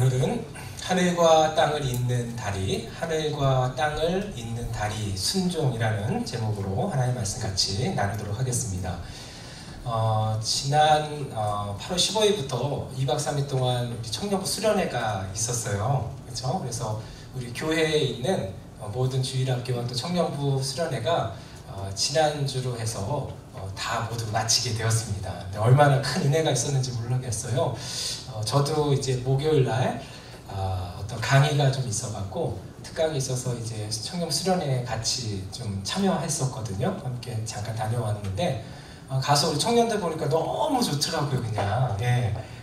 오늘은 하늘과 땅을 잇는 다리, 하늘과 땅을 잇는 다리 순종이라는 제목으로 하나님의 말씀 같이 나누도록 하겠습니다. 지난 8월 15일부터 2박 3일 동안 우리 청년부 수련회가 있었어요. 그렇죠? 그래서 우리 교회에 있는 모든 주일학교와 또 청년부 수련회가 지난주로 해서 다 모두 마치게 되었습니다. 근데 얼마나 큰 은혜가 있었는지 모르겠어요. 저도 이제 목요일날 어떤 강의가 좀 있어갖고 특강이 있어서 이제 청년 수련회에 같이 좀 참여했었거든요. 함께 잠깐 다녀왔는데 가서 우리 청년들 보니까 너무 좋더라고요. 그냥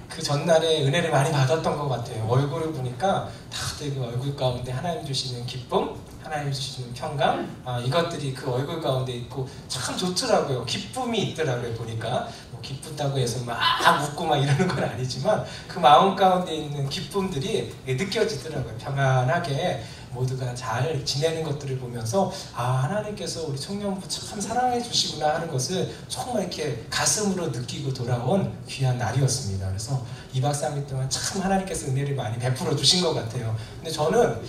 그 전날에 은혜를 많이 받았던 것 같아요. 얼굴을 보니까 다들 그 얼굴 가운데 하나님 주시는 기쁨, 하나님 주시는 평강, 이것들이 그 얼굴 가운데 있고 참 좋더라고요. 기쁨이 있더라고요. 보니까 뭐 기쁘다고 해서 막 웃고 막 이러는 건 아니지만 그 마음 가운데 있는 기쁨들이 느껴지더라고요. 평안하게 모두가 잘 지내는 것들을 보면서 하나님께서 우리 청년부 참 사랑해 주시구나 하는 것을 정말 이렇게 가슴으로 느끼고 돌아온 귀한 날이었습니다. 그래서 2박 3일 동안 참 하나님께서 은혜를 많이 베풀어 주신 것 같아요. 근데 저는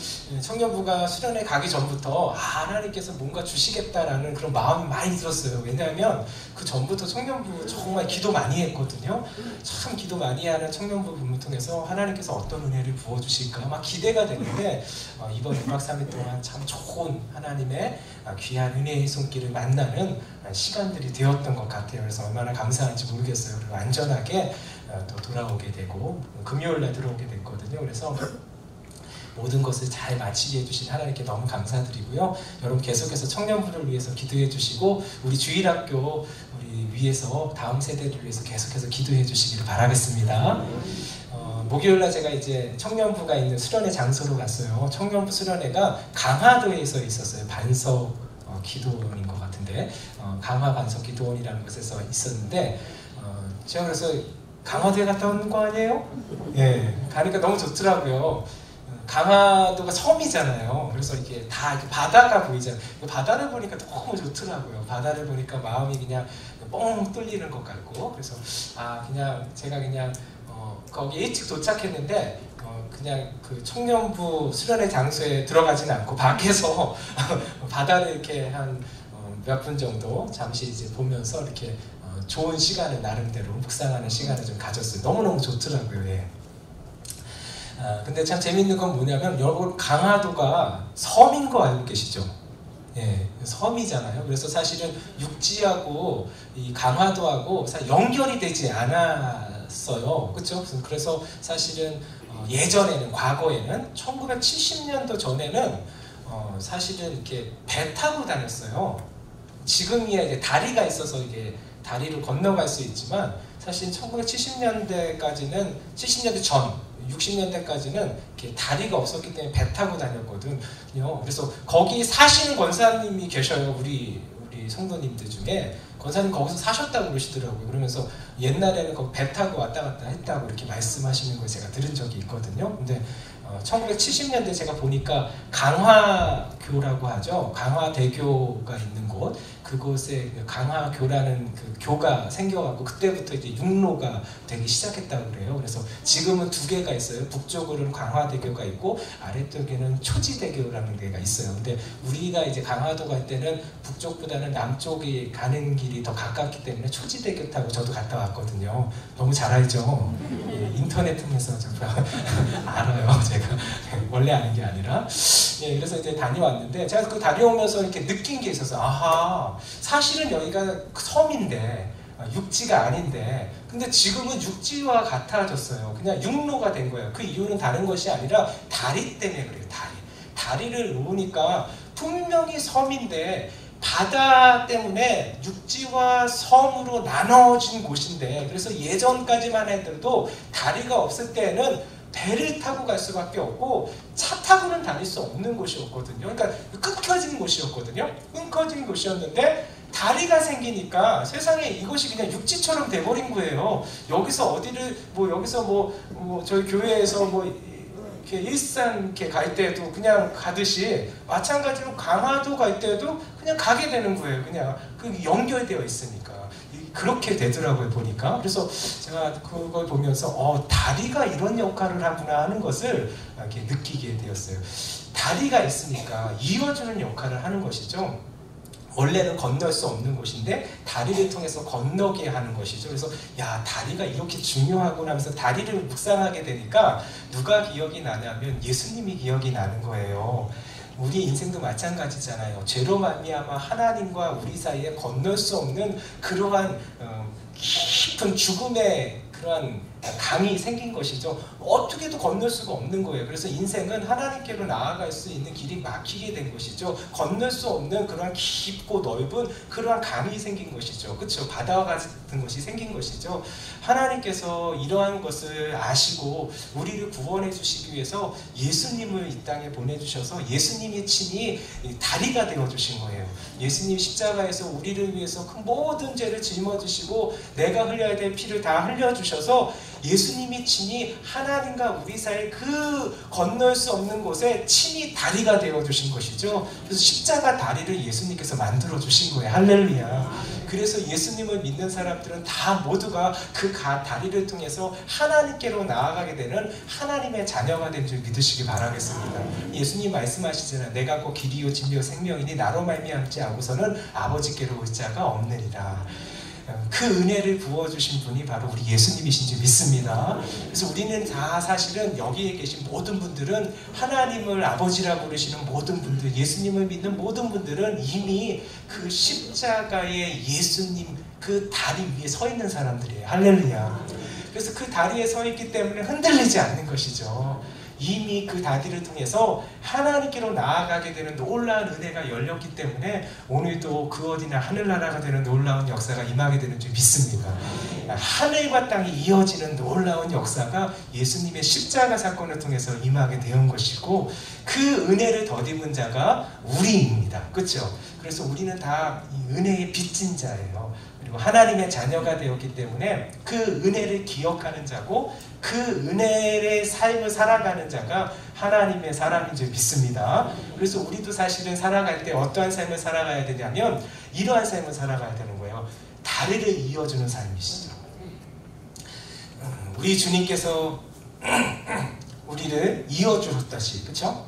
청년부가 수련회 가기 전부터 하나님께서 뭔가 주시겠다라는 그런 마음이 많이 들었어요. 왜냐하면 그 전부터 청년부 정말 기도 많이 했거든요. 참 기도 많이 하는 청년부 부분을 통해서 하나님께서 어떤 은혜를 부어주실까 막 기대가 되는데 이번 2박 3일 동안 참 좋은 하나님의 귀한 은혜의 손길을 만나는 시간들이 되었던 것 같아요. 그래서 얼마나 감사한지 모르겠어요. 그리고 안전하게 또 돌아오게 되고 금요일날 들어오게 됐거든요. 그래서 모든 것을 잘 마치게 해주신 하나님께 너무 감사드리고요. 여러분 계속해서 청년부를 위해서 기도해 주시고 우리 주일학교 우리 위해서 다음 세대를 위해서 계속해서 기도해 주시기를 바라겠습니다. 목요일날 제가 이제 청년부가 있는 수련회 장소로 갔어요. 청년부 수련회가 강화도에서 있었어요. 반석 기도원인 것 같은데 강화 반석 기도원이라는 곳에서 있었는데 제가 그래서 강화도에 갔다 온 거 아니에요? 가니까 너무 좋더라고요. 강화도가 섬이잖아요. 그래서 이게 다 이렇게 바다가 보이잖아요. 바다를 보니까 너무 좋더라고요. 바다를 보니까 마음이 그냥 뻥 뚫리는 것 같고 그래서 그냥 제가 그냥 거기 일찍 도착했는데 그냥 그 청년부 수련회 장소에 들어가진 않고 밖에서 바다를 이렇게 한 몇 분 정도 잠시 이제 보면서 이렇게 좋은 시간을 나름대로 묵상하는 시간을 좀 가졌어요. 너무너무 좋더라고요. 근데 참 재밌는 건 뭐냐면 여러분 강화도가 섬인 거 알고 계시죠? 섬이잖아요. 그래서 사실은 육지하고 이 강화도하고 연결이 되지 않았어요. 그렇죠? 그래서 사실은 예전에는 과거에는 1970년도 전에는 사실은 이렇게 배 타고 다녔어요. 지금이야 이제 다리가 있어서 이게 다리를 건너갈 수 있지만 사실 1970년대까지는 70년대 전 60년대까지는 이렇게 다리가 없었기 때문에 배 타고 다녔거든요. 그래서 거기 사시는 권사님이 계셔요. 우리 성도님들 중에 권사님 거기서 사셨다고 그러시더라고요. 그러면서 옛날에는 거기 배 타고 왔다 갔다 했다고 이렇게 말씀하시는 걸 제가 들은 적이 있거든요. 근데 1970년대 제가 보니까 강화교라고 하죠. 강화대교가 있는 곳, 그곳에 강화교라는 그 교가 생겨갖고 그때부터 이제 육로가 되기 시작했다고 그래요. 그래서 지금은 두 개가 있어요. 북쪽으로는 강화대교가 있고 아래쪽에는 초지대교라는 데가 있어요. 근데 우리가 이제 강화도 갈 때는 북쪽보다는 남쪽이 가는 길이 더 가깝기 때문에 초지대교 타고 저도 갔다 왔거든요. 너무 잘 알죠? 인터넷 통해서 알아요. 제가 원래 아는 게 아니라 그래서 이제 다녀왔는데 제가 그 다녀오면서 이렇게 느낀 게 있어서 사실은 여기가 섬인데 육지가 아닌데 근데 지금은 육지와 같아졌어요. 그냥 육로가 된 거예요. 그 이유는 다른 것이 아니라 다리 때문에 그래요. 다리를 놓으니까 분명히 섬인데 바다 때문에 육지와 섬으로 나눠진 곳인데 그래서 예전까지만 해도 다리가 없을 때는 배를 타고 갈 수밖에 없고 차 타고는 다닐 수 없는 곳이었거든요. 그러니까 끊겨진 곳이었거든요. 끊겨진 곳이었는데 다리가 생기니까 세상에 이것이 그냥 육지처럼 돼버린 거예요. 여기서 어디를 여기서 저희 교회에서 이렇게 일산 이렇게 갈 때도 그냥 가듯이 마찬가지로 강화도 갈 때도 그냥 가게 되는 거예요. 그냥 그 연결되어 있으니까 그렇게 되더라고요, 보니까. 그래서 제가 그걸 보면서 다리가 이런 역할을 하구나 하는 것을 이렇게 느끼게 되었어요. 다리가 있으니까 이어주는 역할을 하는 것이죠. 원래는 건널 수 없는 곳인데 다리를 통해서 건너게 하는 것이죠. 그래서 야, 다리가 이렇게 중요하구나 하면서 다리를 묵상하게 되니까 누가 기억이 나냐면 예수님이 기억이 나는 거예요. 우리 인생도 마찬가지잖아요. 죄로 말미암아 하나님과 우리 사이에 건널 수 없는 그러한 깊은 죽음의 그러한 강이 생긴 것이죠. 어떻게도 건널 수가 없는 거예요. 그래서 인생은 하나님께로 나아갈 수 있는 길이 막히게 된 것이죠. 건널 수 없는 그러한 깊고 넓은 그러한 강이 생긴 것이죠. 그렇죠? 바다와 같은 것이 생긴 것이죠. 하나님께서 이러한 것을 아시고 우리를 구원해 주시기 위해서 예수님을 이 땅에 보내주셔서 예수님이 친히 다리가 되어주신 거예요. 예수님 십자가에서 우리를 위해서 그 모든 죄를 짊어지시고 내가 흘려야 될 피를 다 흘려주셔서 예수님이 친히 하나님과 우리 사이 그 건널 수 없는 곳에 친히 다리가 되어주신 것이죠. 그래서 십자가 다리를 예수님께서 만들어주신 거예요. 할렐루야. 그래서 예수님을 믿는 사람들은 다 모두가 그 다리를 통해서 하나님께로 나아가게 되는 하나님의 자녀가 된 줄 믿으시기 바라겠습니다. 예수님 말씀하시잖아요. 내가 곧 길이요 진리요 생명이니 나로 말미암지 않고서는 아버지께로 올 자가 없느니라. 그 은혜를 부어주신 분이 바로 우리 예수님이신 줄 믿습니다. 그래서 우리는 다 사실은 여기에 계신 모든 분들은 하나님을 아버지라고 부르시는 모든 분들, 예수님을 믿는 모든 분들은 이미 그 십자가의 예수님 그 다리 위에 서 있는 사람들이에요. 할렐루야. 그래서 그 다리에 서 있기 때문에 흔들리지 않는 것이죠. 이미 그 다리를 통해서 하나님께로 나아가게 되는 놀라운 은혜가 열렸기 때문에 오늘도 그 어디나 하늘나라가 되는 놀라운 역사가 임하게 되는 줄 믿습니다. 하늘과 땅이 이어지는 놀라운 역사가 예수님의 십자가 사건을 통해서 임하게 되는 것이고 그 은혜를 덧입은 자가 우리입니다. 그렇죠? 그래서 우리는 다 이 은혜의 빚진 자예요. 그리고 하나님의 자녀가 되었기 때문에 그 은혜를 기억하는 자고 그 은혜의 삶을 살아가는 자가 하나님의 사람인 줄 믿습니다. 그래서 우리도 사실은 살아갈 때 어떠한 삶을 살아가야 되냐면 이러한 삶을 살아가야 되는 거예요. 다리를 이어주는 삶이시죠. 우리 주님께서 우리를 이어주셨다시, 그렇죠?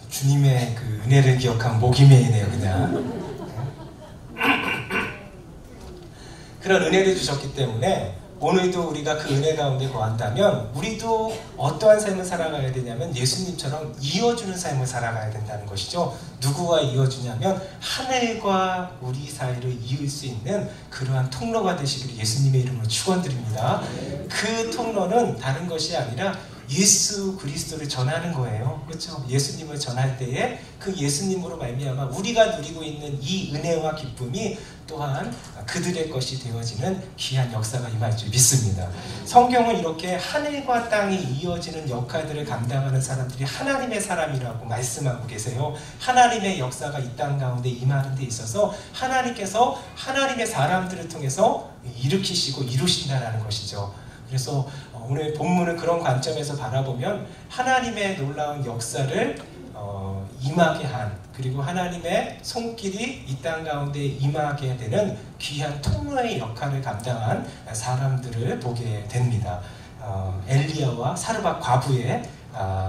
주님의 그 은혜를 기억한 목이 메이네요, 그냥. 그런 은혜를 주셨기 때문에 오늘도 우리가 그 은혜 가운데 거한다면 우리도 어떠한 삶을 살아가야 되냐면 예수님처럼 이어주는 삶을 살아가야 된다는 것이죠. 누구와 이어주냐면 하늘과 우리 사이를 이을 수 있는 그러한 통로가 되시기를 예수님의 이름으로 축원드립니다. 그 통로는 다른 것이 아니라 예수 그리스도를 전하는 거예요. 그렇죠? 예수님을 전할 때에 그 예수님으로 말미암아 우리가 누리고 있는 이 은혜와 기쁨이 또한 그들의 것이 되어지는 귀한 역사가 임할 줄 믿습니다. 성경은 이렇게 하늘과 땅이 이어지는 역할들을 감당하는 사람들이 하나님의 사람이라고 말씀하고 계세요. 하나님의 역사가 이 땅 가운데 임하는 데 있어서 하나님께서 하나님의 사람들을 통해서 일으키시고 이루신다는 것이죠. 그래서 오늘 본문을 그런 관점에서 바라보면 하나님의 놀라운 역사를 임하게 한, 그리고 하나님의 손길이 이 땅 가운데 임하게 되는 귀한 통로의 역할을 감당한 사람들을 보게 됩니다. 엘리야와 사르밧 과부의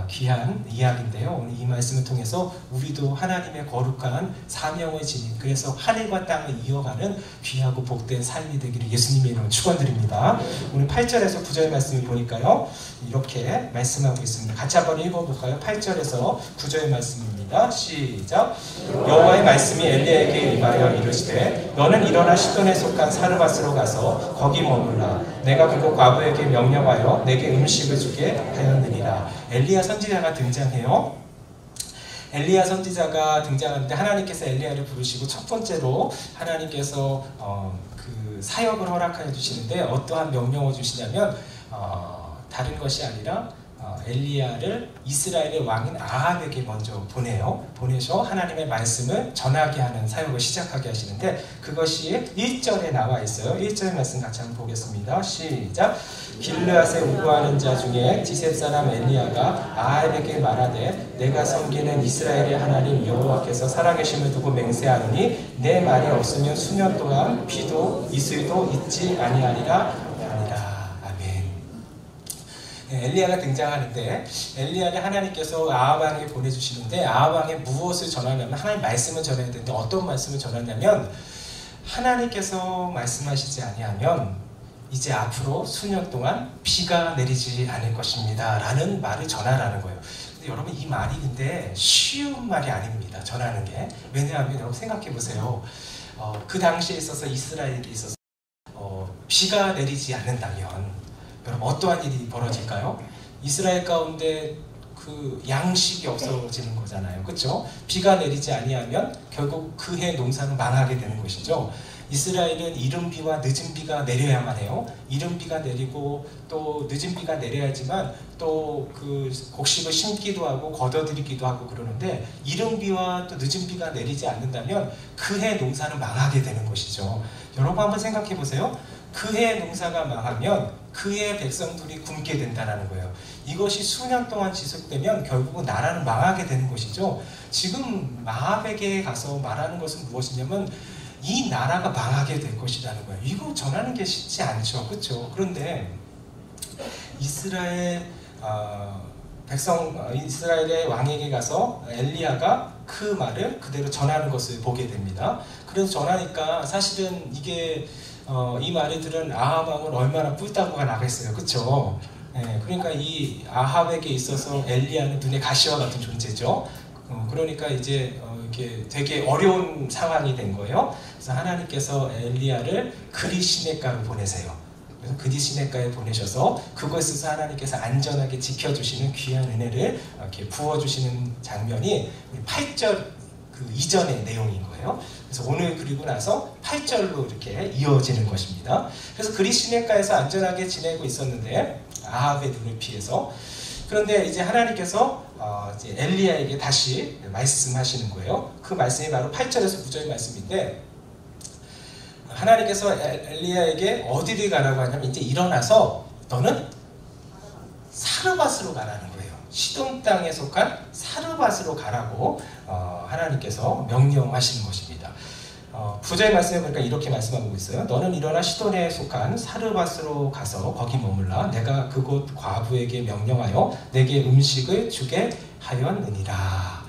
귀한 이야기인데요. 오늘 이 말씀을 통해서 우리도 하나님의 거룩한 사명을 지닌, 그래서 하늘과 땅을 이어가는 귀하고 복된 삶이 되기를 예수님의 이름으로 축원드립니다. 오늘 8절에서 9절 말씀을 보니까요, 이렇게 말씀하고 있습니다. 같이 한번 읽어볼까요? 8절에서 9절 말씀입니다. 시작. 여호와의 말씀이 엘리야에게 임하여 이르시되 너는 일어나 시돈에 속한 사르밧으로 가서 거기 머물라. 내가 그곳 과부에게 명령하여 내게 음식을 주게 하였느니라. 엘리야 선지자가 등장해요. 엘리야 선지자가 등장하는데 하나님께서 엘리야를 부르시고 첫 번째로 하나님께서 그 사역을 허락하여 주시는데 어떠한 명령을 주시냐면 다른 것이 아니라 엘리야를 이스라엘의 왕인 아합에게 먼저 보내셔 하나님의 말씀을 전하게 하는 사역을 시작하게 하시는데, 그것이 1절에 나와 있어요. 1절 말씀 같이 한번 보겠습니다. 시작. 길르앗에 우거하는 자 중에 디셉 사람 엘리야가 아합에게 말하되, 내가 섬기는 이스라엘의 하나님 여호와께서 살아계심을 두고 맹세하노니 내 말이 없으면 수년 동안 비도 이슬도 있지 아니하리라. 엘리야가 등장하는데, 엘리야를 하나님께서 아합 왕에게 보내주시는데, 아합 왕에 무엇을 전하냐면 하나님 말씀을 전해야 되는데, 어떤 말씀을 전하냐면 하나님께서 말씀하시지 아니하면 이제 앞으로 수년 동안 비가 내리지 않을 것입니다 라는 말을 전하라는 거예요. 근데 여러분, 이 말이 근데 쉬운 말이 아닙니다, 전하는 게. 왜냐하면 여러분 생각해 보세요. 그 당시에 있어서 이스라엘에 있어서 비가 내리지 않는다면 여러분 어떠한 일이 벌어질까요? 이스라엘 가운데 그 양식이 없어지는 거잖아요. 그렇죠? 비가 내리지 아니하면 결국 그해 농사는 망하게 되는 것이죠. 이스라엘은 이른 비와 늦은 비가 내려야만 해요. 이른 비가 내리고 또 늦은 비가 내려야지만 또 그 곡식을 심기도 하고 걷어들이기도 하고 그러는데, 이른 비와 또 늦은 비가 내리지 않는다면 그해 농사는 망하게 되는 것이죠. 여러분 한번 생각해 보세요. 그해 농사가 망하면 그해 백성들이 굶게 된다는 거예요. 이것이 수년 동안 지속되면 결국은 나라는 망하게 되는 것이죠. 지금 아합에게 가서 말하는 것은 무엇이냐면 이 나라가 망하게 될 것이라는 거예요. 이거 전하는 게 쉽지 않죠. 그렇죠? 그런데 이스라엘의 왕에게 가서 엘리야가 그 말을 그대로 전하는 것을 보게 됩니다. 그래서 전하니까 사실은 이게 이 말을 들은 아합 왕은 얼마나 뿔따구가 나겠어요. 그렇죠? 그러니까 이 아합에게 있어서 엘리야는 눈에 가시와 같은 존재죠. 그러니까 이제 이렇게 되게 어려운 상황이 된 거예요. 그래서 하나님께서 엘리야를 그리 시냇가로 보내세요. 그래서 그리 시냇가에 보내셔서 그곳에서 하나님께서 안전하게 지켜주시는 귀한 은혜를 이렇게 부어주시는 장면이 8절 그 이전의 내용인 거예요. 그래서 오늘 그리고 나서 8절로 이렇게 이어지는 것입니다. 그래서 그리 시냇가에서 안전하게 지내고 있었는데 아합의 눈을 피해서, 그런데 이제 하나님께서 이제 엘리야에게 다시 말씀하시는 거예요. 그 말씀이 바로 8절에서 9절 말씀인데, 하나님께서 엘리야에게 어디를 가라고 하냐면 이제 일어나서 너는 사르밧으로 가라는 거예요. 시돈 땅에 속한 사르밧으로 가라고 하나님께서 명령하시는 것입니다. 9절 말씀에 보니까 이렇게 말씀하고 있어요. 너는 일어나 시돈에 속한 사르밧으로 가서 거기 머물라. 내가 그곳 과부에게 명령하여 내게 음식을 주게 하였느니라.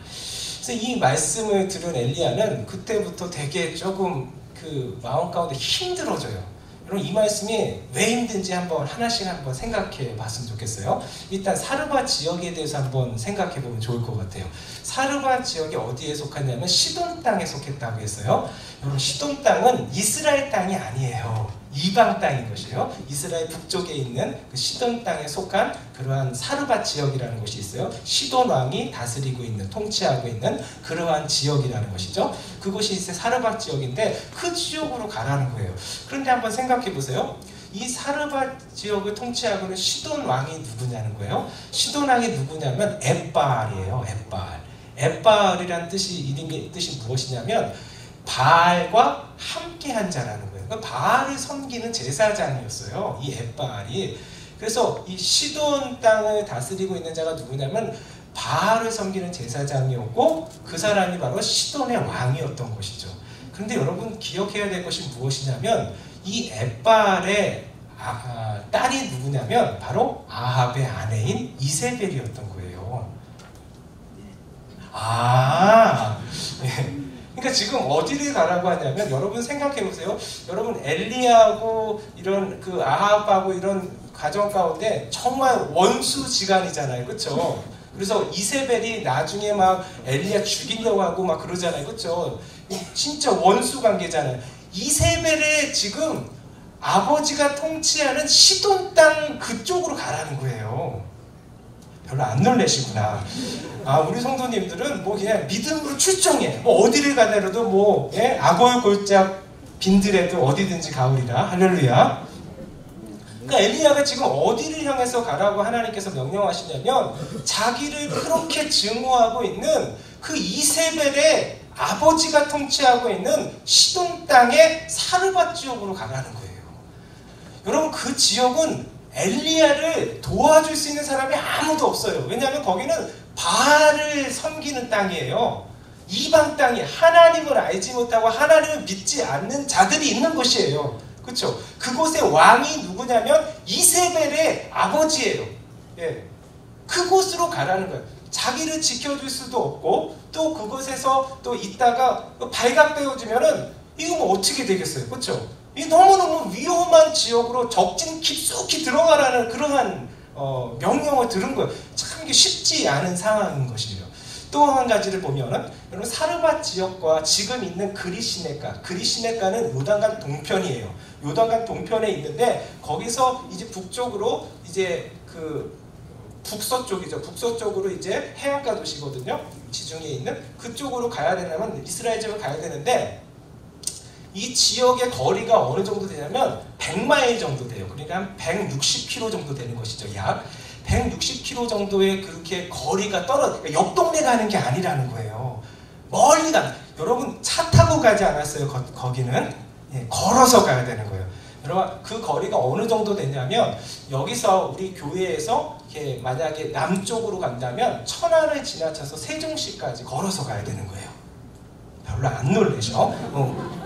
그래서 이 말씀을 들은 엘리야는 그때부터 되게 조금 그 마음 가운데 힘들어져요. 여러분, 이 말씀이 왜 힘든지 하나씩 한번 생각해 봤으면 좋겠어요. 일단 사르밧 지역에 대해서 한번 생각해 보면 좋을 것 같아요. 사르밧 지역이 어디에 속하냐면 시돈 땅에 속했다고 했어요. 여러분, 시돈 땅은 이스라엘 땅이 아니에요. 이방 땅인 것이에요. 이스라엘 북쪽에 있는 그 시돈 땅에 속한 그러한 사르밧 지역이라는 곳이 있어요. 시돈 왕이 다스리고 있는, 통치하고 있는 그러한 지역이라는 것이죠. 그곳이 이제 사르밧 지역인데 그 지역으로 가라는 거예요. 그런데 한번 생각해 보세요. 이 사르밧 지역을 통치하고 있는 시돈 왕이 누구냐는 거예요. 시돈 왕이 누구냐면 엣바알이에요. 엣바알이라는 뜻이 무엇이냐면 바알과 함께한 자라는 거예요. 그러니까 바알을 섬기는 제사장이었어요, 이 엣바알이. 그래서 이 시돈 땅을 다스리고 있는 자가 누구냐면 바알을 섬기는 제사장이었고, 그 사람이 바로 시돈의 왕이었던 것이죠. 그런데 여러분 기억해야 될 것이 무엇이냐면 이 엣바알의 딸이 누구냐면 바로 아합의 아내인 이세벨이었던 거예요. 네. 그러니까 지금 어디를 가라고 하냐면, 여러분 생각해 보세요. 여러분, 엘리야하고 이런 그 아합하고 이런 가정 가운데 정말 원수지간이잖아요. 그렇죠? 그래서 이세벨이 나중에 막 엘리야 죽이려고 하고 막 그러잖아요. 그렇죠? 진짜 원수 관계잖아요. 이세벨의 지금 아버지가 통치하는 시돈 땅 그쪽으로 가라는 거예요. 별로 안 놀라시구나. 우리 성도님들은 뭐 그냥 믿음으로 출정해. 뭐 어디를 가더라도 뭐 악어의 골짝 빈들에도 어디든지 가오리라. 할렐루야. 그러니까 엘리야가 지금 어디를 향해서 가라고 하나님께서 명령하시냐면 자기를 그렇게 증오하고 있는 그 이세벨의 아버지가 통치하고 있는 시돈 땅의 사르밧 지역으로 가라는 거예요. 여러분, 그 지역은 엘리야를 도와줄 수 있는 사람이 아무도 없어요. 왜냐하면 거기는 바알을 섬기는 땅이에요. 이방 땅이, 하나님을 알지 못하고 하나님을 믿지 않는 자들이 있는 곳이에요. 그렇죠? 그곳의 왕이 누구냐면 이세벨의 아버지예요. 예. 그곳으로 가라는 거예요. 자기를 지켜줄 수도 없고 또 그곳에서 또 있다가 발각되어지면은 이거 뭐 어떻게 되겠어요? 그렇죠? 이 너무너무 위험한 지역으로 적진 깊숙이 들어가라는 그러한 명령을 들은 거예요. 참 이게 쉽지 않은 상황인 것이에요. 또 한 가지를 보면은 여러분, 사르밧 지역과 지금 있는 그리시네가는 요단강 동편이에요. 요단강 동편에 있는데 거기서 이제 북쪽으로 이제 그 북서쪽이죠. 북서쪽으로 이제 해안가 도시거든요. 지중해에 있는 그쪽으로 가야 되려면 이스라엘 지역을 가야 되는데 이 지역의 거리가 어느 정도 되냐면 100마일 정도 돼요. 그러니까 한 160km 정도 되는 것이죠. 약 160km 정도의 그렇게 거리가 그러니까 옆 동네 가는 게 아니라는 거예요. 멀리 여러분, 차 타고 가지 않았어요. 거기는 예, 걸어서 가야 되는 거예요. 여러분, 그 거리가 어느 정도 되냐면 여기서 우리 교회에서 이렇게 만약에 남쪽으로 간다면 천안을 지나쳐서 세종시까지 걸어서 가야 되는 거예요. 별로 안 놀라죠?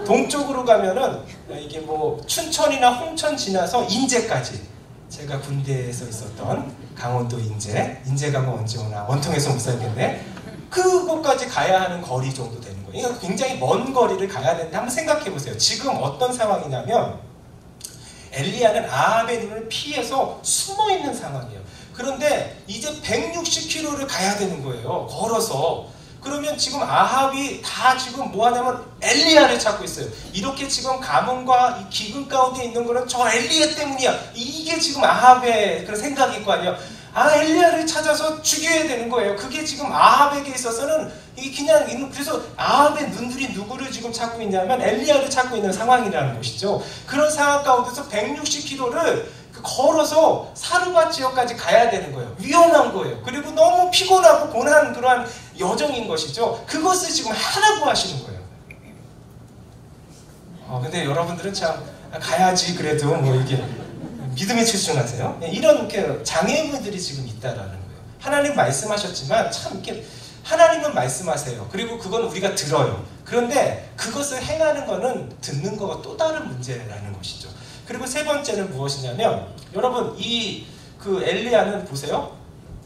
동쪽으로 가면은 이게 뭐 춘천이나 홍천 지나서 인제까지, 제가 군대에서 있었던 강원도 인제가 뭐 언제 오나 원통에서 못 살겠네. 그곳까지 가야 하는 거리 정도 되는 거예요. 이거 굉장히 먼 거리를 가야 되는데 한번 생각해 보세요. 지금 어떤 상황이냐면 엘리야는 아합의 눈을 피해서 숨어 있는 상황이에요. 그런데 이제 160km를 가야 되는 거예요. 걸어서. 그러면 지금 아합이 다 지금 뭐 하냐면 엘리야를 찾고 있어요. 이렇게 지금 가뭄과 이 기근 가운데 있는 거는 저 엘리야 때문이야. 이게 지금 아합의 그런 생각일 거 아니에요. 엘리야를 찾아서 죽여야 되는 거예요. 그게 지금 아합에게 있어서는 이게 그냥, 그래서 아합의 눈들이 누구를 지금 찾고 있냐면 엘리야를 찾고 있는 상황이라는 것이죠. 그런 상황 가운데서 160km를 걸어서 사르밧 지역까지 가야 되는 거예요. 위험한 거예요. 그리고 너무 피곤하고 고난한 그러한 여정인 것이죠. 그것을 지금 하라고 하시는 거예요. 근데 여러분들은 참 가야지 그래도 뭐 이게 믿음에 출중하세요. 이런 장애물들이 지금 있다라는 거예요. 하나님 말씀하셨지만 참 이렇게 하나님은 말씀하세요. 그리고 그건 우리가 들어요. 그런데 그것을 행하는 거는 듣는 거가 또 다른 문제라는 것이죠. 그리고 세 번째는 무엇이냐면 여러분, 그 엘리야는 보세요.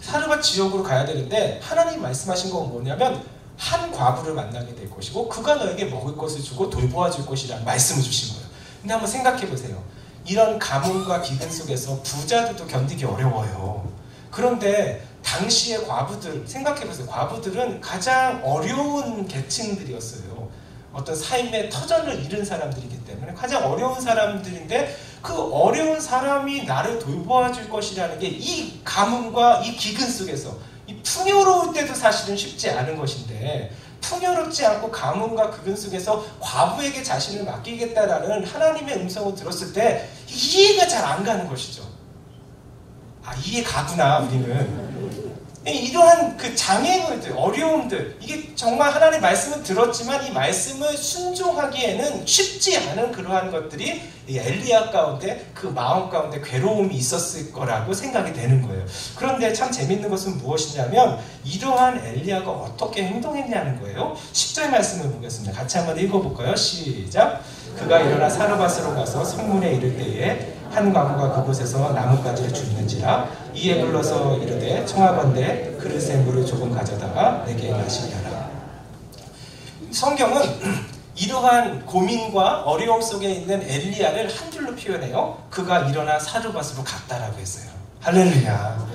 사르밧 지역으로 가야 되는데 하나님이 말씀하신 건 뭐냐면 한 과부를 만나게 될 것이고 그가 너에게 먹을 것을 주고 돌보아줄 것이라는 말씀을 주신 거예요. 근데 한번 생각해 보세요. 이런 가뭄과 기근 속에서 부자들도 견디기 어려워요. 그런데 당시의 과부들 생각해 보세요. 과부들은 가장 어려운 계층들이었어요. 어떤 삶의 터전을 잃은 사람들이기 때문에 가장 어려운 사람들인데 그 어려운 사람이 나를 돌보아줄 것이라는 게 이 가뭄과 이 기근 속에서 이 풍요로울 때도 사실은 쉽지 않은 것인데 풍요롭지 않고 가뭄과 기근 속에서 과부에게 자신을 맡기겠다라는 하나님의 음성을 들었을 때 이해가 잘 안 가는 것이죠. 이해 가구나 우리는. 이러한 그 장애물들, 어려움들, 이게 정말 하나님의 말씀을 들었지만 이 말씀을 순종하기에는 쉽지 않은 그러한 것들이 엘리야 가운데 그 마음 가운데 괴로움이 있었을 거라고 생각이 되는 거예요. 그런데 참 재밌는 것은 무엇이냐면 이러한 엘리야가 어떻게 행동했냐는 거예요. 10절 말씀을 보겠습니다. 같이 한번 읽어볼까요? 시작! 그가 일어나 사르밧으로 가서 성문에 이를 때에 한 과부가 그곳에서 나뭇가지를 줍는지라 이에 불러서 이르되 청하건대 그릇에 물을 조금 가져다가 내게 마시게 하라. 성경은 이러한 고민과 어려움 속에 있는 엘리야를 한 줄로 표현해요. 그가 일어나 사르밧으로 갔다라고 했어요. 할렐루야.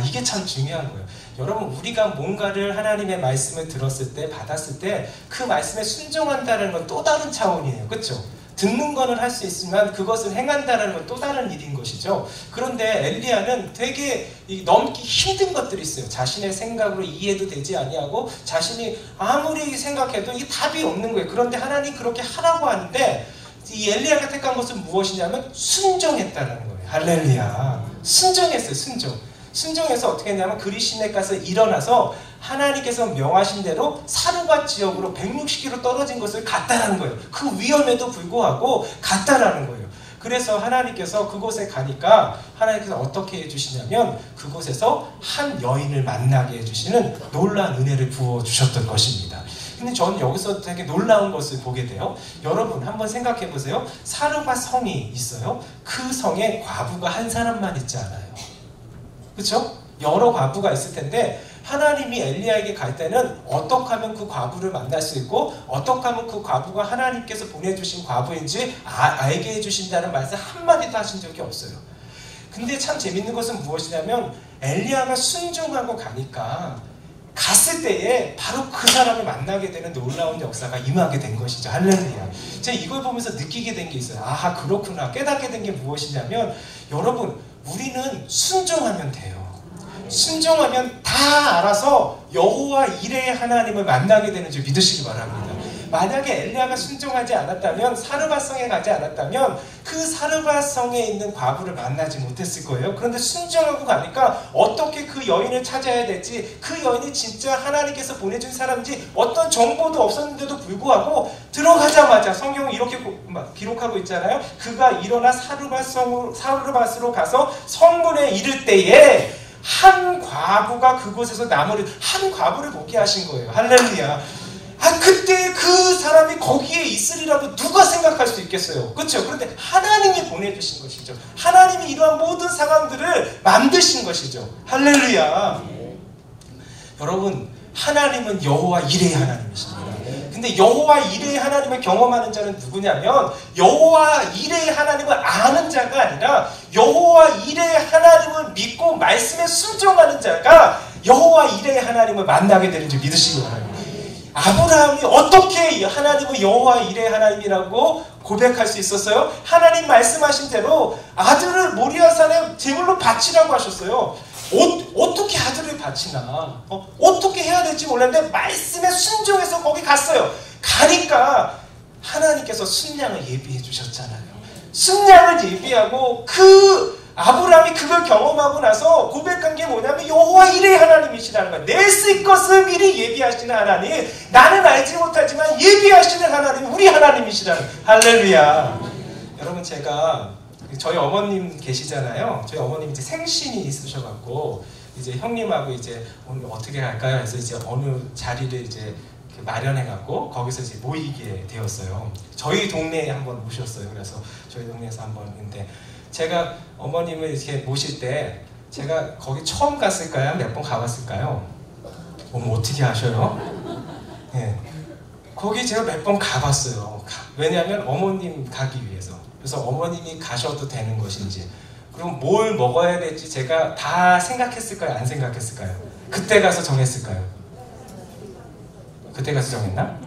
이게 참 중요한 거예요. 여러분, 우리가 뭔가를 하나님의 말씀을 들었을 때, 받았을 때 그 말씀에 순종한다는 건 또 다른 차원이에요. 그렇죠? 듣는 거는 할 수 있지만 그것을 행한다는 건 또 다른 일인 것이죠. 그런데 엘리야는 되게 넘기 힘든 것들이 있어요. 자신의 생각으로 이해도 되지 아니하고 자신이 아무리 생각해도 이게 답이 없는 거예요. 그런데 하나님 그렇게 하라고 하는데 이 엘리야가 택한 것은 무엇이냐면 순종했다는 거예요. 할렐루야. 순종했어요. 순종해서 어떻게 했냐면 그리시네 가서 일어나서 하나님께서 명하신 대로 사르밧 지역으로 160km 떨어진 것을 갔다라는 거예요. 그 위험에도 불구하고 갔다라는 거예요. 그래서 하나님께서 그곳에 가니까 하나님께서 어떻게 해주시냐면 그곳에서 한 여인을 만나게 해주시는 놀라운 은혜를 부어주셨던 것입니다. 근데 저는 여기서 되게 놀라운 것을 보게 돼요. 여러분 한번 생각해 보세요. 사르밧 성이 있어요. 그 성에 과부가 한 사람만 있지 않아요. 그렇죠? 여러 과부가 있을 텐데 하나님이 엘리야에게 갈 때는 어떻게 하면 그 과부를 만날 수 있고 어떻게 하면 그 과부가 하나님께서 보내주신 과부인지 알게 해주신다는 말씀 한마디도 하신 적이 없어요. 근데 참 재밌는 것은 무엇이냐면 엘리야가 순종하고 가니까 갔을 때에 바로 그 사람을 만나게 되는 놀라운 역사가 임하게 된 것이죠. 할렐루야. 제가 이걸 보면서 느끼게 된 게 있어요. 아, 그렇구나. 깨닫게 된 게 무엇이냐면 여러분 우리는 순종하면 돼요. 순종하면 다 알아서 여호와 이레의 하나님을 만나게 되는 줄 믿으시기 바랍니다. 만약에 엘리야가 순종하지 않았다면 사르밧 성에 가지 않았다면 그 사르밧 성에 있는 과부를 만나지 못했을 거예요. 그런데 순종하고 가니까 어떻게 그 여인을 찾아야 될지 그 여인이 진짜 하나님께서 보내준 사람인지 어떤 정보도 없었는데도 불구하고 들어가자마자 성경은 이렇게 기록하고 있잖아요. 그가 일어나 사르밧으로 가서 성문에 이를 때에 한 과부가 그곳에서 한 과부를 보게 하신 거예요. 할렐루야. 그때 그 사람이 거기에 있으리라고 누가 생각할 수 있겠어요? 그렇죠? 그런데 하나님이 보내주신 것이죠. 하나님이 이러한 모든 상황들을 만드신 것이죠. 할렐루야. 여러분 하나님은 여호와 이레의 하나님이십니다. 근데 여호와 이레의 하나님을 경험하는 자는 누구냐면 여호와 이레의 하나님을 아는 자가 아니라 여호와 이레의 하나님을 믿고 말씀에 순종하는 자가 여호와 이레의 하나님을 만나게 되는 줄 믿으시기 바랍니다. 아브라함이 어떻게 하나님을 여호와 이레의 하나님이라고 고백할 수 있었어요? 하나님 말씀하신 대로 아들을 모리아산에 제물로 바치라고 하셨어요. 어떻게 아들을 바치나 어떻게 해야 될지 몰랐는데 말씀에 순종해서 거기 갔어요. 가니까 하나님께서 순양을 예비해 주셨잖아요. 순양을 예비하고 그 아브라함이 그걸 경험하고 나서 고백한 게 뭐냐면 여호와 이레의 하나님이시라는 거예요. 내 쓸 것을 미리 예비하시는 하나님, 나는 알지 못하지만 예비하시는 하나님, 우리 하나님이시라는. 할렐루야. 여러분 제가 저희 어머님 계시잖아요. 저희 어머님 이제 생신이 있으셔갖고 이제 형님하고 이제 오늘 어떻게 할까요? 해서 이제 어느 자리를 이제 마련해갖고 거기서 이제 모이게 되었어요. 저희 동네에 한번 모셨어요. 그래서 저희 동네에서 한번 했는데 제가 어머님을 이렇게 모실 때 제가 거기 처음 갔을까요? 몇 번 가봤을까요? 어머 어떻게 아셔요? 네. 거기 제가 몇 번 가봤어요. 왜냐하면 어머님 가기 위해서. 그래서 어머님이 가셔도 되는 것인지 그리고 뭘 먹어야 될지 제가 다 생각했을까요? 안 생각했을까요? 그때 가서 정했을까요? 그때 가서 정했나?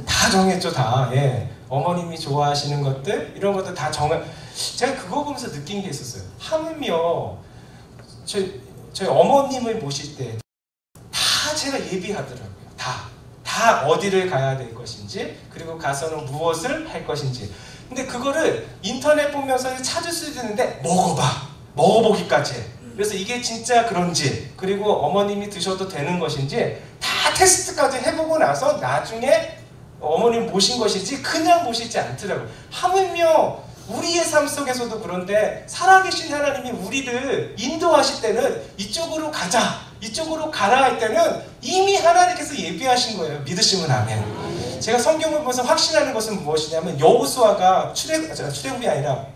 다 정했죠 다. 예. 어머님이 좋아하시는 것들 이런 것들 다 제가 그거 보면서 느낀 게 있었어요. 하물며 저희 어머님을 모실 때 다 제가 예비하더라고요. 다 어디를 가야 될 것인지 그리고 가서는 무엇을 할 것인지. 근데 그거를 인터넷 보면서 찾을 수도 있는데 먹어보기까지 해. 그래서 이게 진짜 그런지 그리고 어머님이 드셔도 되는 것인지 다 테스트까지 해보고 나서 나중에 어머님 모신 것이지 그냥 모시지 않더라고요. 하물며 우리의 삶 속에서도 그런데 살아계신 하나님이 우리를 인도하실 때는 이쪽으로 가자 이쪽으로 가라 할 때는 이미 하나님께서 예비하신 거예요. 믿으시면 아멘. 제가 성경을 보면서 확신하는 것은 무엇이냐면 여호수아가 출애굽이 아니라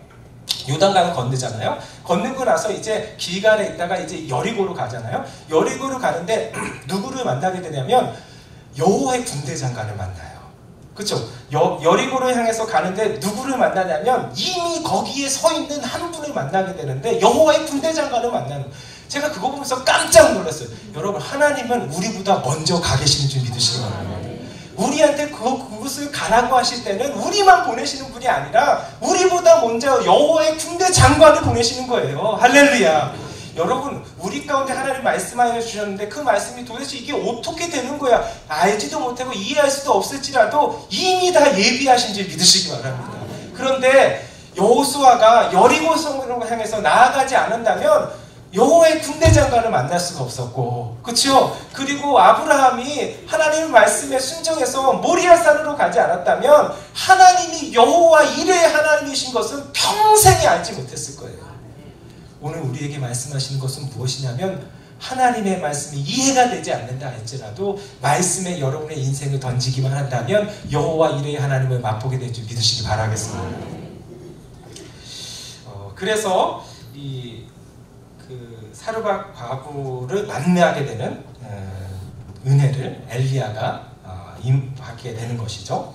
요단강을 건너잖아요. 건너고 나서 이제 길갈에 있다가 이제 여리고로 가잖아요. 여리고로 가는데 누구를 만나게 되냐면 여호와의 군대 장관을 만나요. 그렇죠? 여리고를 향해서 가는데 누구를 만나냐면 이미 거기에 서 있는 한 분을 만나게 되는데 여호와의 군대 장관을 만나는. 제가 그거 보면서 깜짝 놀랐어요. 여러분 하나님은 우리보다 먼저 가 계시는 줄 믿으시기 바랍니다. 우리한테 그곳을 가라고 하실 때는 우리만 보내시는 분이 아니라 우리보다 먼저 여호와의 군대 장관을 보내시는 거예요. 할렐루야. 여러분 우리 가운데 하나님 말씀하여 주셨는데 그 말씀이 도대체 이게 어떻게 되는 거야 알지도 못하고 이해할 수도 없을지라도 이미 다 예비하신 줄 믿으시기 바랍니다. 그런데 여호수아가 여리고성으로 향해서 나아가지 않는다면 여호와의 군대 장관을 만날 수가 없었고, 그렇죠? 그리고 아브라함이 하나님의 말씀에 순종해서 모리아산으로 가지 않았다면 하나님이 여호와 이레의 하나님이신 것은 평생에 알지 못했을 거예요. 오늘 우리에게 말씀하시는 것은 무엇이냐면 하나님의 말씀이 이해가 되지 않는다 할지라도 말씀에 여러분의 인생을 던지기만 한다면 여호와 이레의 하나님을 맛보게 될 줄 믿으시기 바라겠습니다. 그래서 그 사르밧 과부를 만나게 되는 은혜를 엘리야가 받게 되는 것이죠.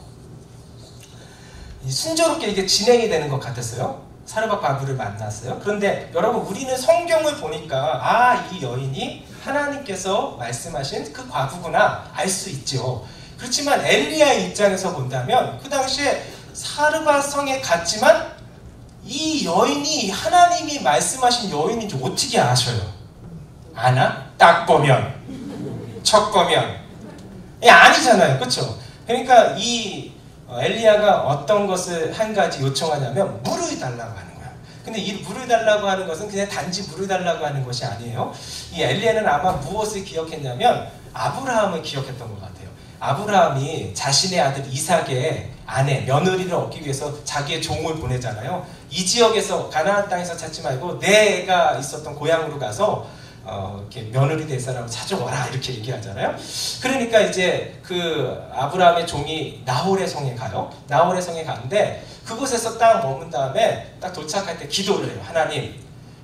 순조롭게 이게 진행이 되는 것 같았어요. 사르밧 과부를 만났어요. 그런데 여러분, 우리는 성경을 보니까 이 여인이 하나님께서 말씀하신 그 과부구나 알 수 있죠. 그렇지만 엘리야의 입장에서 본다면 그 당시에 사르밧 성에 갔지만 이 여인이 하나님이 말씀하신 여인인지 어떻게 아셔요? 아나? 딱 보면, 척 보면 아니잖아요, 그렇죠? 그러니까 이 엘리야가 어떤 것을 한 가지 요청하냐면 물을 달라고 하는 거예요. 근데 이 물을 달라고 하는 것은 그냥 단지 물을 달라고 하는 것이 아니에요. 이 엘리야는 아마 무엇을 기억했냐면 아브라함을 기억했던 것 같아요. 아브라함이 자신의 아들 이삭의 아내, 며느리를 얻기 위해서 자기의 종을 보내잖아요. 이 지역에서, 가나안 땅에서 찾지 말고 내가 있었던 고향으로 가서 이렇게 며느리 될 사람을 찾아와라 이렇게 얘기하잖아요. 그러니까 이제 그 아브라함의 종이 나홀의 성에 가요. 나홀의 성에 가는데 그곳에서 딱 머문 다음에 딱 도착할 때 기도를 해요. 하나님,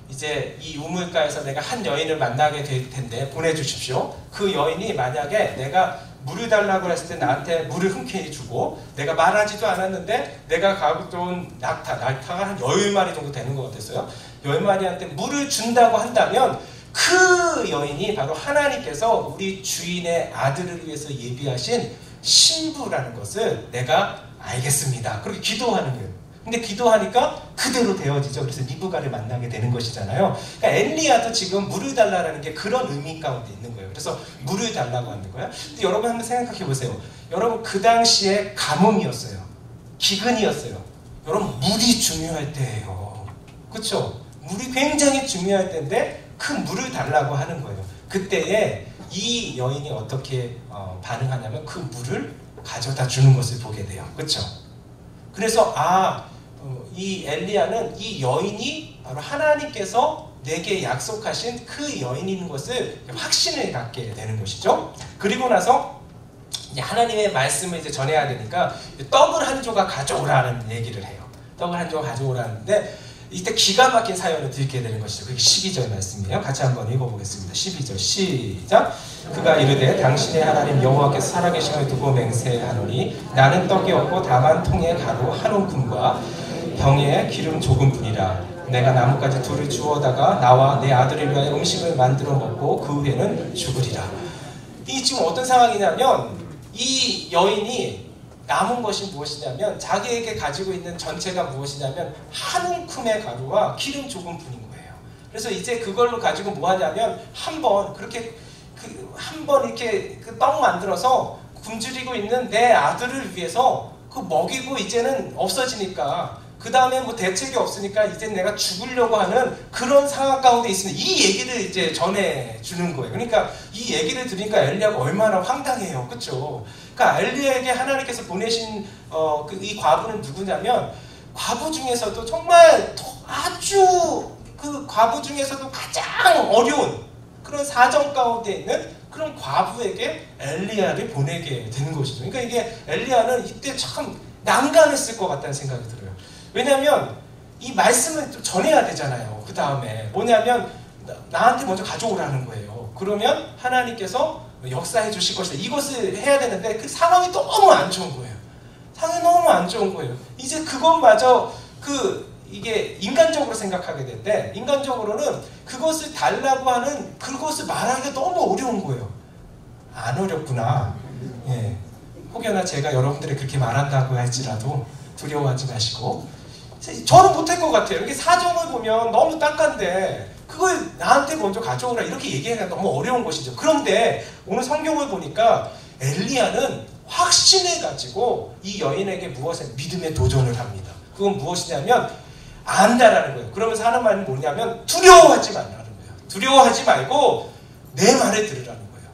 이제 이 우물가에서 내가 한 여인을 만나게 될 텐데 보내주십시오. 그 여인이 만약에 내가 물을 달라고 했을 때 나한테 물을 흔쾌히 주고, 내가 말하지도 않았는데 내가 가져온 낙타가 한 10마리 정도 되는 것 같았어요. 10마리한테 물을 준다고 한다면 그 여인이 바로 하나님께서 우리 주인의 아들을 위해서 예비하신 신부라는 것을 내가 알겠습니다. 그렇게 기도하는 거예요. 근데 기도하니까 그대로 되어지죠. 그래서 리브가를 만나게 되는 것이잖아요. 그러니까 엘리야도 지금 물을 달라는 게 그런 의미 가운데 있는 거예요. 그래서 물을 달라고 하는 거예요. 근데 여러분 한번 생각해 보세요. 여러분, 그 당시에 가뭄이었어요. 기근이었어요. 여러분, 물이 중요할 때예요. 그렇죠? 물이 굉장히 중요할 때인데 그 물을 달라고 하는 거예요. 그때에 이 여인이 어떻게 반응하냐면 그 물을 가져다 주는 것을 보게 돼요. 그렇죠? 그래서 이 엘리야는 이 여인이 바로 하나님께서 내게 약속하신 그 여인인 것을 확신을 갖게 되는 것이죠. 그리고 나서 이제 하나님의 말씀을 이제 전해야 되니까 떡을 한 조각 가져오라는 얘기를 해요. 떡을 한 조각 가져오라는데 이때 기가 막힌 사연을 듣게 되는 것이죠. 그게 12절 말씀이에요. 같이 한번 읽어보겠습니다. 12절 시작. 그가 이르되 당신의 하나님 여호와께서 살아계심을 두고 맹세하노니 나는 떡이 없고 다만 통에 가루 한 움큼과 병에 기름 조금뿐이라. 내가 나뭇가지 둘을 주워다가 나와 내 아들을 위하여 음식을 만들어 먹고 그 후에는 죽으리라. 이 지금 어떤 상황이냐면 이 여인이 남은 것이 무엇이냐면 자기에게 가지고 있는 전체가 무엇이냐면 한 움큼의 가루와 기름 조금뿐인 거예요. 그래서 이제 그걸로 가지고 뭐 하냐면 한번 이렇게 그 떡 만들어서 굶주리고 있는 내 아들을 위해서 그 먹이고 이제는 없어지니까 그 다음에 뭐 대책이 없으니까 이제 내가 죽으려고 하는 그런 상황 가운데 있으면 이 얘기를 이제 전해주는 거예요. 그러니까 이 얘기를 들으니까 엘리야가 얼마나 황당해요. 그렇죠? 그러니까 엘리야에게 하나님께서 보내신 이 과부는 누구냐면 과부 중에서도 정말 아주 그 과부 중에서도 가장 어려운 그런 사정 가운데 있는 그런 과부에게 엘리야를 보내게 되는 것이죠. 그러니까 이게 엘리야는 이때 참 난감했을 것 같다는 생각이 들어요. 왜냐하면 이 말씀을 또 전해야 되잖아요. 그 다음에 뭐냐면 나한테 먼저 가져오라는 거예요. 그러면 하나님께서 역사해 주실 것이다. 이것을 해야 되는데 그 상황이 너무 안 좋은 거예요. 상황이 너무 안 좋은 거예요. 이제 그것마저 이게 인간적으로 생각하게 되는데 인간적으로는 그것을 달라고 하는 그것을 말하기가 너무 어려운 거예요. 안 어렵구나. 예. 혹여나 제가 여러분들이 그렇게 말한다고 할지라도 두려워하지 마시고 저는 못할 것 같아요. 이게 사정을 보면 너무 딱한데 그걸 나한테 먼저 가져오라 이렇게 얘기하기가 너무 어려운 것이죠. 그런데 오늘 성경을 보니까 엘리야는 확신을 가지고 이 여인에게 무엇을 믿음의 도전을 합니다. 그건 무엇이냐면 안다라는 거예요. 그러면서 하는 말은 뭐냐면 두려워하지 말라는 거예요. 두려워하지 말고 내 말을 들으라는 거예요.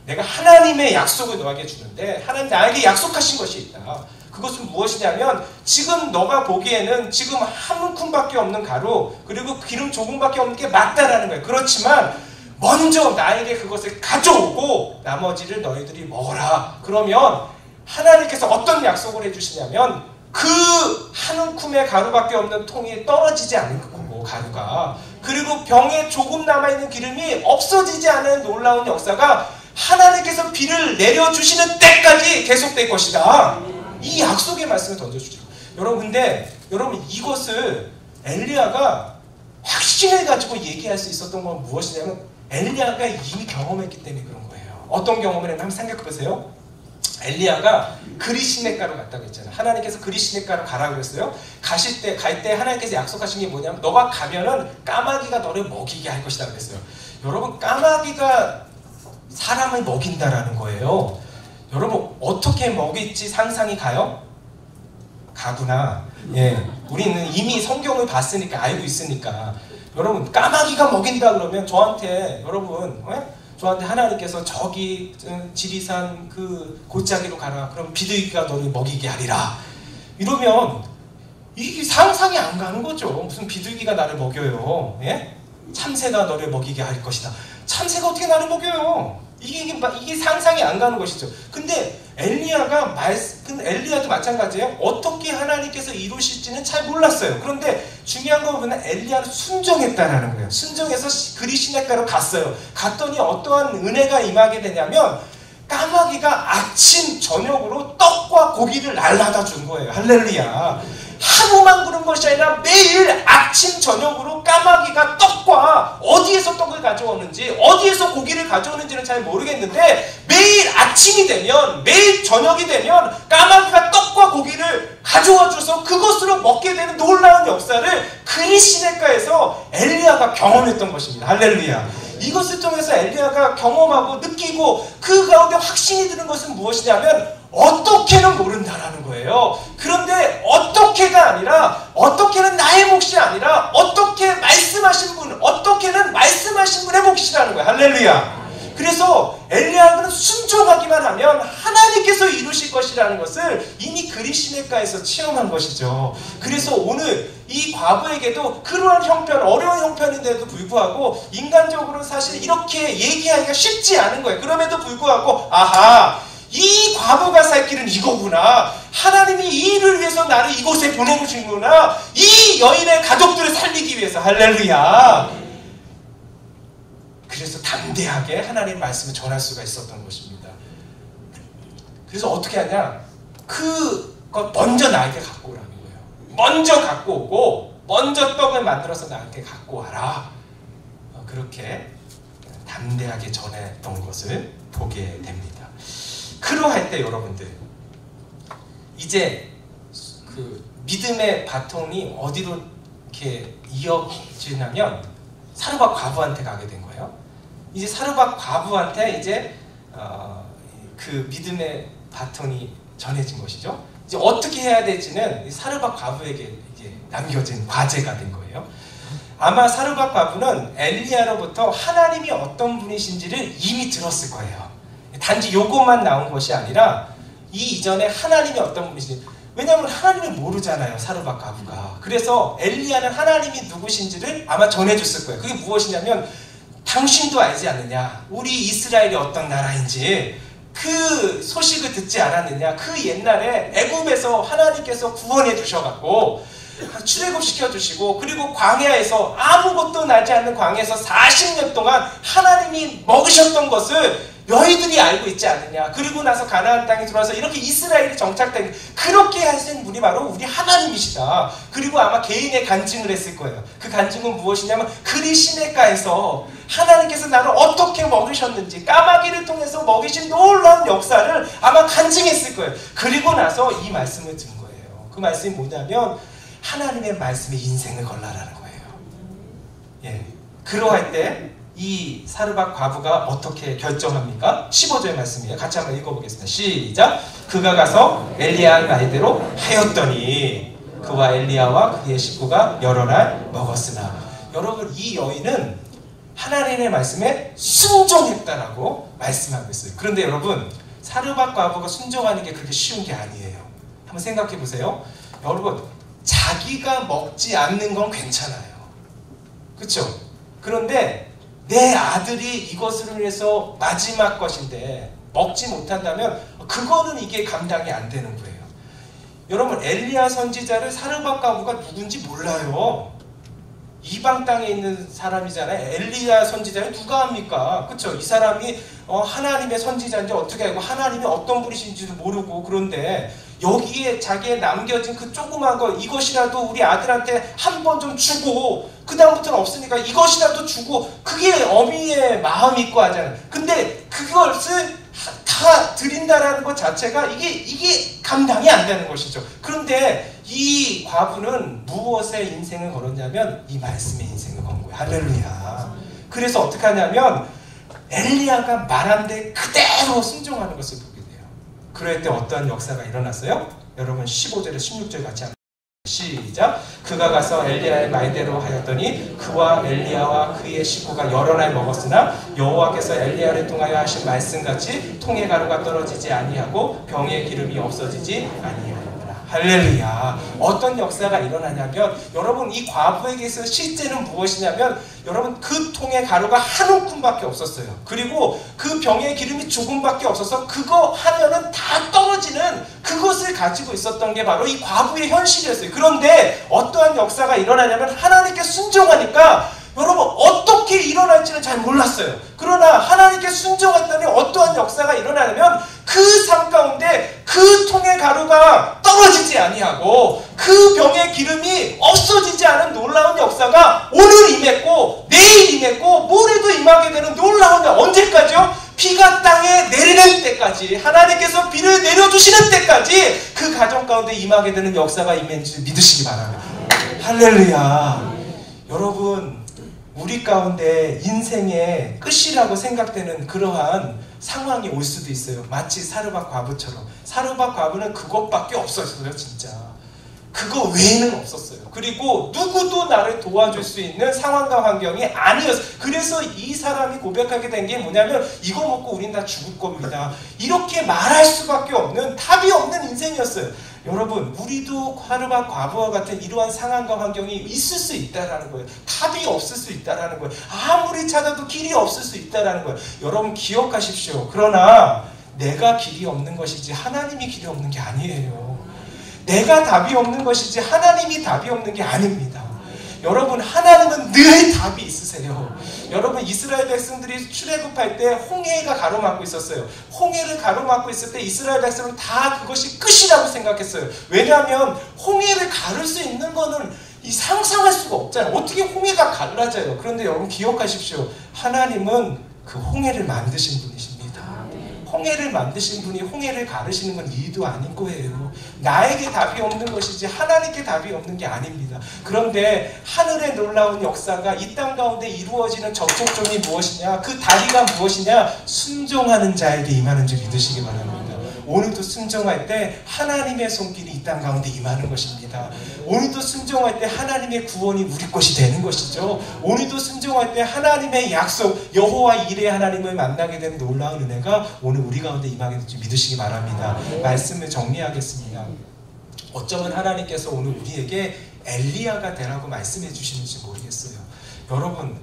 내가 하나님의 약속을 너에게 주는데 하나님 나에게 약속하신 것이 있다. 그것은 무엇이냐면 지금 너가 보기에는 지금 한 움큼밖에 없는 가루 그리고 기름 조금밖에 없는 게 맞다라는 거예요. 그렇지만 먼저 나에게 그것을 가져오고 나머지를 너희들이 먹어라. 그러면 하나님께서 어떤 약속을 해주시냐면 그 한 움큼의 가루밖에 없는 통이 떨어지지 않을 거고 가루가 그리고 병에 조금 남아있는 기름이 없어지지 않은 놀라운 역사가 하나님께서 비를 내려주시는 때까지 계속될 것이다. 이 약속의 말씀을 던져주죠. 여러분 근데 여러분 이것을 엘리야가 확신해가지고 얘기할 수 있었던 건 무엇이냐면 엘리야가 이미 경험했기 때문에 그런 거예요. 어떤 경험을 했나 한번 생각해보세요. 엘리야가 그리시네가로 갔다고 했잖아요. 하나님께서 그리시네가로 가라고 했어요. 갈 때 하나님께서 약속하신 게 뭐냐면 너가 가면은 까마귀가 너를 먹이게 할 것이다 그랬어요. 여러분 까마귀가 사람을 먹인다라는 거예요. 여러분 어떻게 먹일지 상상이 가요? 가구나. 예, 우리는 이미 성경을 봤으니까 알고 있으니까 여러분 까마귀가 먹인다 그러면 저한테 여러분 저한테 하나님께서 저기 지리산 그 골짜기로 가라. 그럼 비둘기가 너를 먹이게 하리라. 이러면 이게 상상이 안 가는 거죠. 무슨 비둘기가 나를 먹여요. 예? 참새가 너를 먹이게 할 것이다. 참새가 어떻게 나를 먹여요? 이게 상상이 안 가는 것이죠. 근데 엘리야도 마찬가지예요. 어떻게 하나님께서 이루실지는 잘 몰랐어요. 그런데 중요한 거 보면 엘리야는 순종했다라는 거예요. 순종해서 그리시네가로 갔어요. 갔더니 어떠한 은혜가 임하게 되냐면 까마귀가 아침 저녁으로 떡과 고기를 날라다 준 거예요. 할렐루야. 하루만 그런 것이 아니라 매일 아침 저녁으로 까마귀가 떡과 어디에서 떡을 가져오는지 어디에서 고기를 가져오는지는 잘 모르겠는데 매일 아침이 되면 매일 저녁이 되면 까마귀가 떡과 고기를 가져와 줘서 그것으로 먹게 되는 놀라운 역사를 그리시네가에서 엘리야가 경험했던 것입니다. 할렐루야. 이것을 통해서 엘리야가 경험하고 느끼고 그 가운데 확신이 드는 것은 무엇이냐면 어떻게는 모른다라는 거예요. 그런데 어떻게가 아니라 어떻게는 나의 몫이 아니라 어떻게 말씀하신 분 어떻게는 말씀하신 분의 몫이라는 거예요. 할렐루야. 그래서 엘리야는 순종하기만 하면 하나님께서 이루실 것이라는 것을 이미 그리시네가에서 체험한 것이죠. 그래서 오늘 이 과부에게도 그러한 형편, 어려운 형편인데도 불구하고 인간적으로 사실 이렇게 얘기하기가 쉽지 않은 거예요. 그럼에도 불구하고 아하, 이 과부가 살 길은 이거구나. 하나님이 이 일을 위해서 나를 이곳에 보내주시는구나. 이 여인의 가족들을 살리기 위해서. 할렐루야. 그래서 담대하게 하나님의 말씀을 전할 수가 있었던 것입니다. 그래서 어떻게 하냐? 그거 먼저 나에게 갖고 오라는 거예요. 먼저 갖고 오고 먼저 떡을 만들어서 나한테 갖고 와라. 그렇게 담대하게 전했던 것을 보게 됩니다. 그러할 때 여러분들 이제 그 믿음의 바통이 어디로 이렇게 이어지냐면 사르밧 과부한테 가게 된 거예요. 이제 사르밧 과부한테 이제 그 믿음의 바통이 전해진 것이죠. 이제 어떻게 해야 될지는 사르밧 과부에게 이제 남겨진 과제가 된 거예요. 아마 사르밧 과부는 엘리야로부터 하나님이 어떤 분이신지를 이미 들었을 거예요. 단지 요것만 나온 것이 아니라 이 이전에 하나님이 어떤 분이신지, 왜냐하면 하나님을 모르잖아요, 사르밧 과부가. 그래서 엘리야는 하나님이 누구신지를 아마 전해줬을 거예요. 그게 무엇이냐면 당신도 알지 않느냐, 우리 이스라엘이 어떤 나라인지 그 소식을 듣지 않았느냐. 그 옛날에 애굽에서 하나님께서 구원해 주셔갖고 출애굽시켜 주시고, 그리고 광야에서 아무것도 나지 않는 광야에서 40년 동안 하나님이 먹으셨던 것을 너희들이 알고 있지 않느냐. 그리고 나서 가나안 땅에 들어와서 이렇게 이스라엘이 정착된, 그렇게 하신 분이 바로 우리 하나님이시다. 그리고 아마 개인의 간증을 했을 거예요. 그 간증은 무엇이냐면 그리시네가에서 하나님께서 나를 어떻게 먹이셨는지, 까마귀를 통해서 먹이신 놀라운 역사를 아마 간증했을 거예요. 그리고 나서 이 말씀을 든 거예요. 그 말씀이 뭐냐면 하나님의 말씀에 인생을 걸라라는 거예요. 예, 그러할 때 이 사르밧 과부가 어떻게 결정합니까? 15절 말씀이에요. 같이 한번 읽어보겠습니다. 시작! 그가 가서 엘리야 말대로 하였더니, 그와 엘리야와 그의 식구가 여러 날 먹었으나. 여러분, 이 여인은 하나님의 말씀에 순종했다라고 말씀하고 있어요. 그런데 여러분, 사르밧 과부가 순종하는 게 그렇게 쉬운 게 아니에요. 한번 생각해 보세요. 여러분, 자기가 먹지 않는 건 괜찮아요. 그렇죠? 그런데 내 아들이 이것으로 인해서 마지막 것인데 먹지 못한다면 그거는 이게 감당이 안 되는 거예요. 여러분, 엘리야 선지자를 사르밧 과부가 누군지 몰라요. 이방 땅에 있는 사람이잖아요. 엘리야 선지자를 누가 합니까? 그렇죠? 이 사람이 하나님의 선지자인지 어떻게 알고 하나님이 어떤 분이신지도 모르고. 그런데 여기에 자기의 남겨진 그 조그만 거, 이것이라도 우리 아들한테 한 번 좀 주고 그 다음부터는 없으니까 이것이라도 주고, 그게 어미의 마음이 있고 하잖아요. 근데 그것을 다 드린다라는 것 자체가 이게 감당이 안 되는 것이죠. 그런데 이 과부는 무엇에 인생을 걸었냐면 이 말씀에 인생을 건 거예요. 할렐루야. 그래서 어떻게 하냐면 엘리야가 말한 데 그대로 순종하는 것을 보게 돼요. 그럴 때 어떠한 역사가 일어났어요? 여러분 15절에 16절 같이 한번 시작. 그가 가서 엘리야의 말대로 하였더니 그와 엘리야와 그의 식구가 여러 날 먹었으나 여호와께서 엘리야를 통하여 하신 말씀같이 통의 가루가 떨어지지 아니하고 병의 기름이 없어지지 아니하였더라. 할렐루야. 어떤 역사가 일어나냐면 여러분, 이 과부에게 있어 실제는 무엇이냐면 여러분, 그 통의 가루가 한 움큼밖에 없었어요. 그리고 그 병의 기름이 조금밖에 없어서 그거 하면은 다 떨어지는 그것을 가지고 있었던 게 바로 이 과부의 현실이었어요. 그런데 어떠한 역사가 일어나냐면 하나님께 순종하니까 여러분 어떻게 일어날지는 잘 몰랐어요. 그러나 하나님께 순종했더니 어떠한 역사가 일어나냐면 그 삶 가운데 그 통의 가루가 떨어지지 아니하고 그 병의 기름이 없어지지 않은 놀라운 역사가 오늘 임했고 내일 임했고 모레도 임하게 되는 놀라운, 언제까지요? 비가 땅에 내리는 때까지, 하나님께서 비를 내려주시는 때까지 그 가정 가운데 임하게 되는 역사가 임했는지 믿으시기 바랍니다. 할렐루야. 여러분, 우리 가운데 인생의 끝이라고 생각되는 그러한 상황이 올 수도 있어요. 마치 사르밧 과부처럼. 사르밧 과부는 그것밖에 없었어요. 진짜 그거 외에는 없었어요. 그리고 누구도 나를 도와줄 수 있는 상황과 환경이 아니었어요. 그래서 이 사람이 고백하게 된 게 뭐냐면 이거 먹고 우린 다 죽을 겁니다. 이렇게 말할 수밖에 없는, 답이 없는 인생이었어요. 여러분, 우리도 사르밧 과부와 같은 이러한 상황과 환경이 있을 수 있다는 거예요. 답이 없을 수 있다는 거예요. 아무리 찾아도 길이 없을 수 있다는 거예요. 여러분 기억하십시오. 그러나 내가 길이 없는 것이지 하나님이 길이 없는 게 아니에요. 내가 답이 없는 것이지 하나님이 답이 없는 게 아닙니다. 여러분, 하나님은 늘 답이 있으세요. 여러분, 이스라엘 백성들이 출애굽할 때 홍해가 가로막고 있었어요. 홍해를 가로막고 있을 때 이스라엘 백성은 다 그것이 끝이라고 생각했어요. 왜냐하면 홍해를 가를 수 있는 거는 상상할 수가 없잖아요. 어떻게 홍해가 갈라져요? 그런데 여러분 기억하십시오. 하나님은 그 홍해를 만드신 분이십니다. 홍해를 만드신 분이 홍해를 가르시는 건 일도 아닌 거예요. 나에게 답이 없는 것이지 하나님께 답이 없는 게 아닙니다. 그런데 하늘의 놀라운 역사가 이 땅 가운데 이루어지는 접촉점이 무엇이냐? 그 다리가 무엇이냐? 순종하는 자에게 임하는 줄 믿으시기 바랍니다. 오늘도 순종할 때 하나님의 손길이 이 땅 가운데 임하는 것입니다. 오늘도 순종할 때 하나님의 구원이 우리 것이 되는 것이죠. 오늘도 순종할 때 하나님의 약속, 여호와 이레 하나님을 만나게 되는 놀라운 은혜가 오늘 우리 가운데 임하게 될 줄 믿으시기 바랍니다. 말씀을 정리하겠습니다. 어쩌면 하나님께서 오늘 우리에게 엘리야가 되라고 말씀해 주시는지 모르겠어요. 여러분,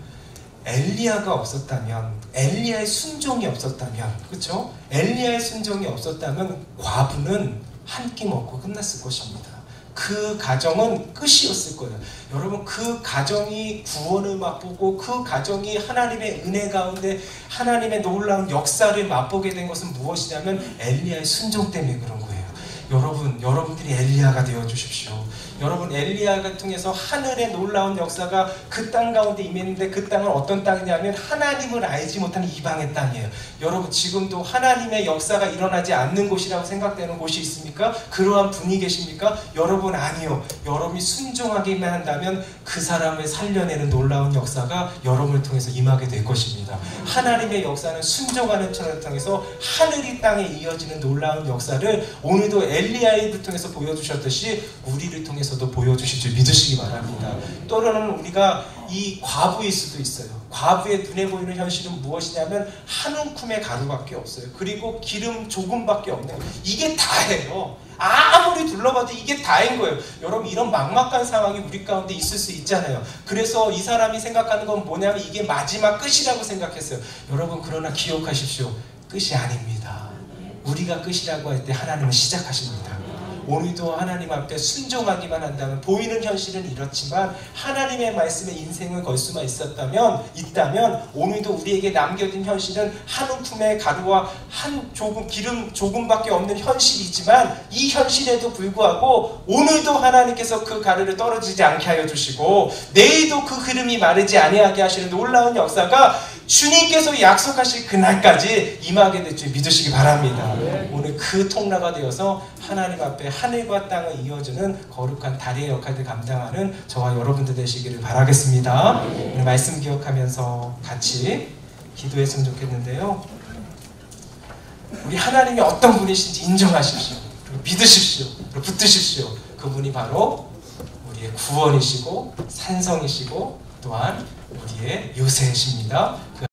엘리야가 없었다면, 엘리야의 순종이 없었다면, 그렇죠? 엘리야의 순종이 없었다면 과부는 한 끼 먹고 끝났을 것입니다. 그 가정은 끝이었을 거예요. 여러분, 그 가정이 구원을 맛보고 그 가정이 하나님의 은혜 가운데 하나님의 놀라운 역사를 맛보게 된 것은 무엇이냐면 엘리야의 순종 때문에 그런 거예요. 여러분, 여러분들이 엘리야가 되어 주십시오. 여러분, 엘리야를 통해서 하늘의 놀라운 역사가 그 땅 가운데 임했는데 그 땅은 어떤 땅이냐면 하나님을 알지 못하는 이방의 땅이에요. 여러분, 지금도 하나님의 역사가 일어나지 않는 곳이라고 생각되는 곳이 있습니까? 그러한 분이 계십니까? 여러분, 아니요. 여러분이 순종하기만 한다면 그 사람을 살려내는 놀라운 역사가 여러분을 통해서 임하게 될 것입니다. 하나님의 역사는 순종하는 자를 통해서 하늘이 땅에 이어지는 놀라운 역사를 오늘도 엘리야를 통해서 보여주셨듯이 우리를 통해서 하나님께서도 보여주실 줄 믿으시기 바랍니다. 또는 우리가 이 과부일 수도 있어요. 과부의 눈에 보이는 현실은 무엇이냐면 한 움큼의 가루밖에 없어요. 그리고 기름 조금밖에 없는 거예요. 이게 다예요. 아무리 둘러봐도 이게 다인 거예요. 여러분, 이런 막막한 상황이 우리 가운데 있을 수 있잖아요. 그래서 이 사람이 생각하는 건 뭐냐면 이게 마지막 끝이라고 생각했어요. 여러분, 그러나 기억하십시오. 끝이 아닙니다. 우리가 끝이라고 할 때 하나님은 시작하십니다. 오늘도 하나님 앞에 순종하기만 한다면, 보이는 현실은 이렇지만 하나님의 말씀에 인생을 걸 수만 있다면 오늘도 우리에게 남겨진 현실은 한 움큼의 가루와 한 조금 기름 조금밖에 없는 현실이지만, 이 현실에도 불구하고 오늘도 하나님께서 그 가루를 떨어지지 않게 하여 주시고 내일도 그 흐름이 마르지 아니하게 하시는 놀라운 역사가 주님께서 약속하실 그날까지 임하게 될 줄 믿으시기 바랍니다. 오늘 그 통로가 되어서 하나님 앞에 하늘과 땅을 이어주는 거룩한 다리의 역할을 감당하는 저와 여러분들 되시기를 바라겠습니다. 오늘 말씀 기억하면서 같이 기도했으면 좋겠는데요. 우리 하나님이 어떤 분이신지 인정하십시오. 그리고 믿으십시오. 그리고 붙드십시오. 그분이 바로 우리의 구원이시고 산성이시고 또한 우리의 요새이십니다. 그